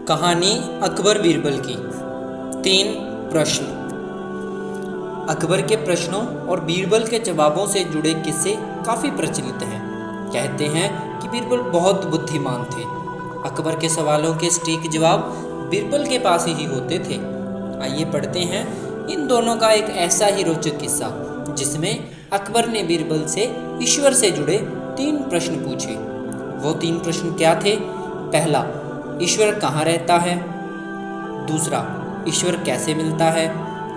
कहानी अकबर बीरबल की। 3 प्रश्न। अकबर के प्रश्नों और बीरबल के जवाबों से जुड़े किस्से काफ़ी प्रचलित हैं। कहते हैं कि बीरबल बहुत बुद्धिमान थे। अकबर के सवालों के सटीक जवाब बीरबल के पास ही होते थे। आइए पढ़ते हैं इन दोनों का एक ऐसा ही रोचक किस्सा जिसमें अकबर ने बीरबल से ईश्वर से जुड़े 3 प्रश्न पूछे। वो 3 प्रश्न क्या थे? पहला, ईश्वर कहाँ रहता है? दूसरा, ईश्वर कैसे मिलता है?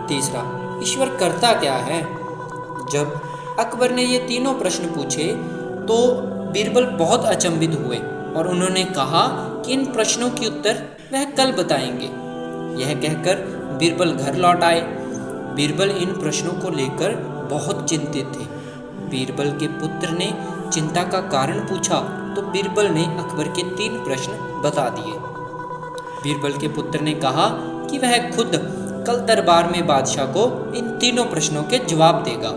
तीसरा, ईश्वर करता क्या है? जब अकबर ने ये तीनों प्रश्न पूछे तो बीरबल बहुत अचंभित हुए और उन्होंने कहा कि इन प्रश्नों के उत्तर वह कल बताएंगे। यह कहकर बीरबल घर लौट आए। बीरबल इन प्रश्नों को लेकर बहुत चिंतित थे। बीरबल के पुत्र ने चिंता का कारण पूछा तो बीरबल ने अकबर के 3 प्रश्न बता दिए। बीरबल के पुत्र ने कहा कि वह खुद कल दरबार में बादशाह को इन तीनों प्रश्नों के जवाब देगा।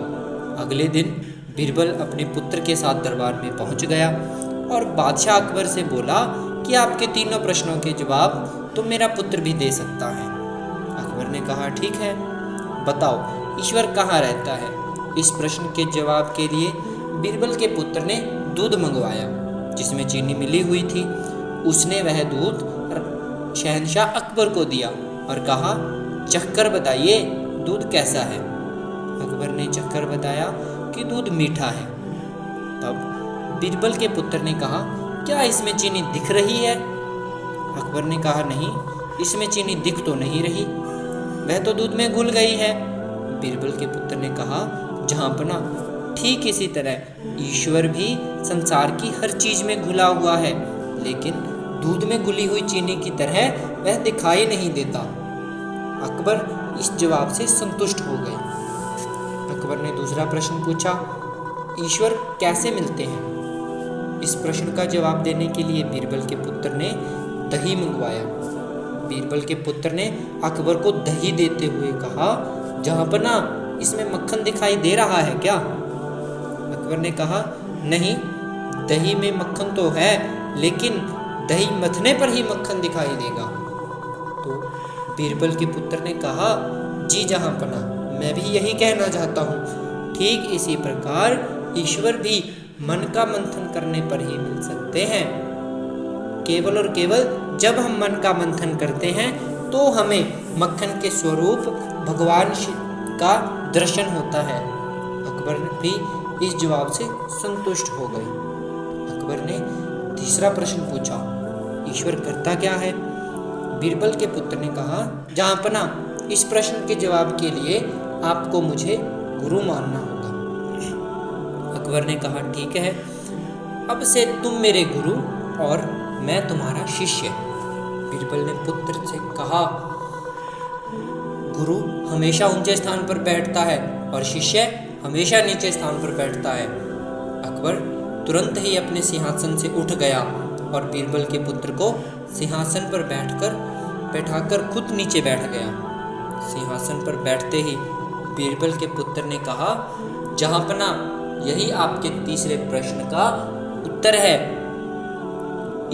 अगले दिन बीरबल अपने पुत्र के साथ दरबार में पहुंच गया और बादशाह अकबर से बोला कि आपके तीनों प्रश्नों के जवाब तो मेरा पुत्र भी दे सकता है। अकबर ने कहा, ठीक है, बताओ ईश्वर कहाँ रहता है? इस प्रश्न के जवाब के लिए बीरबल के पुत्र ने दूध मंगवाया जिसमें चीनी मिली हुई थी। उसने वह दूध शहंशाह अकबर को दिया और कहा, चखकर बताइए दूध कैसा है? अकबर ने चखकर बताया कि दूध मीठा है। तब बीरबल के पुत्र ने कहा, क्या इसमें चीनी दिख रही है? अकबर ने कहा, नहीं, इसमें चीनी दिख तो नहीं रही, वह तो दूध में घुल गई है। बीरबल के पुत्र ने कहा, जहाँपना, ठीक इसी तरह ईश्वर भी संसार की हर चीज में घुला हुआ है, लेकिन दूध में घुली हुई चीनी की तरह वह दिखाई नहीं देता। अकबर इस जवाब से संतुष्ट हो गए। अकबर ने दूसरा प्रश्न पूछा, ईश्वर कैसे मिलते हैं? इस प्रश्न का जवाब देने के लिए बीरबल के पुत्र ने दही मंगवाया। बीरबल के पुत्र ने अकबर को दही देते हुए कहा, जहाँपना, इसमें मक्खन दिखाई दे रहा है क्या? अकबर ने कहा, नहीं, दही में मक्खन तो है, लेकिन दही मथने पर ही मक्खन दिखाई देगा। तो बीरबल के पुत्र ने कहा, जी जहाँपना, मैं भी यही कहना चाहता हूँ। ठीक इसी प्रकार ईश्वर भी मन का मंथन करने पर ही मिल सकते हैं। केवल और केवल जब हम मन का मंथन करते हैं तो हमें मक्खन के स्वरूप भगवान का दर्शन होता है। अकबर भी इस जवाब से संतुष्ट हो गए। अकबर ने तीसरा प्रश्न पूछा, ईश्वर करता क्या है? बीरबल के पुत्र ने कहा, जहाँपना, इस प्रश्न के जवाब के लिए आपको मुझे गुरु मानना होगा। अकबर ने कहा, ठीक है, अब से तुम मेरे गुरु और मैं तुम्हारा शिष्य। बीरबल ने पुत्र से कहा, गुरु हमेशा ऊंचे स्थान पर बैठता है और शिष्य हमेशा नीचे स्थान पर बैठता है। अकबर तुरंत ही अपने सिंहासन से उठ गया और बीरबल के पुत्र को सिंहासन पर बैठाकर खुद नीचे बैठ गया। सिंहासन पर बैठते ही बीरबल के पुत्र ने कहा, जहाँपना, यही आपके तीसरे प्रश्न का उत्तर है।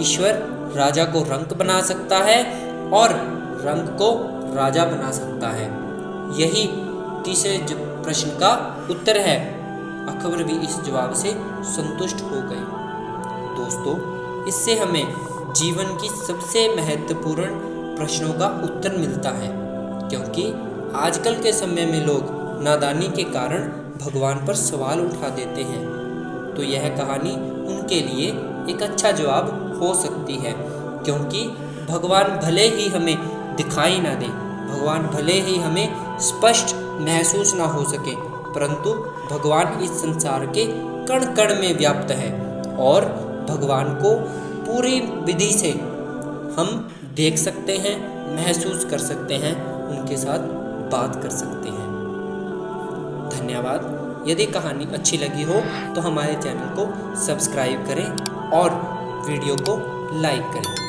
ईश्वर राजा को रंक बना सकता है और रंक को राजा बना सकता है। यही तीसरे प्रश्न का उत्तर है। अकबर भी इस जवाब से संतुष्ट हो गए। दोस्तों, इससे हमें जीवन की सबसे महत्वपूर्ण प्रश्नों का उत्तर मिलता है, क्योंकि आजकल के समय में लोग नादानी के कारण भगवान पर सवाल उठा देते हैं। तो यह कहानी उनके लिए एक अच्छा जवाब हो सकती है, क्योंकि भगवान भले ही हमें दिखाई ना दे, भगवान भले ही हमें स्पष्ट महसूस ना हो सके, परंतु भगवान इस संसार के कण कण में व्याप्त है और भगवान को पूरी विधि से हम देख सकते हैं, महसूस कर सकते हैं, उनके साथ बात कर सकते हैं। धन्यवाद। यदि कहानी अच्छी लगी हो तो हमारे चैनल को सब्सक्राइब करें और वीडियो को लाइक करें।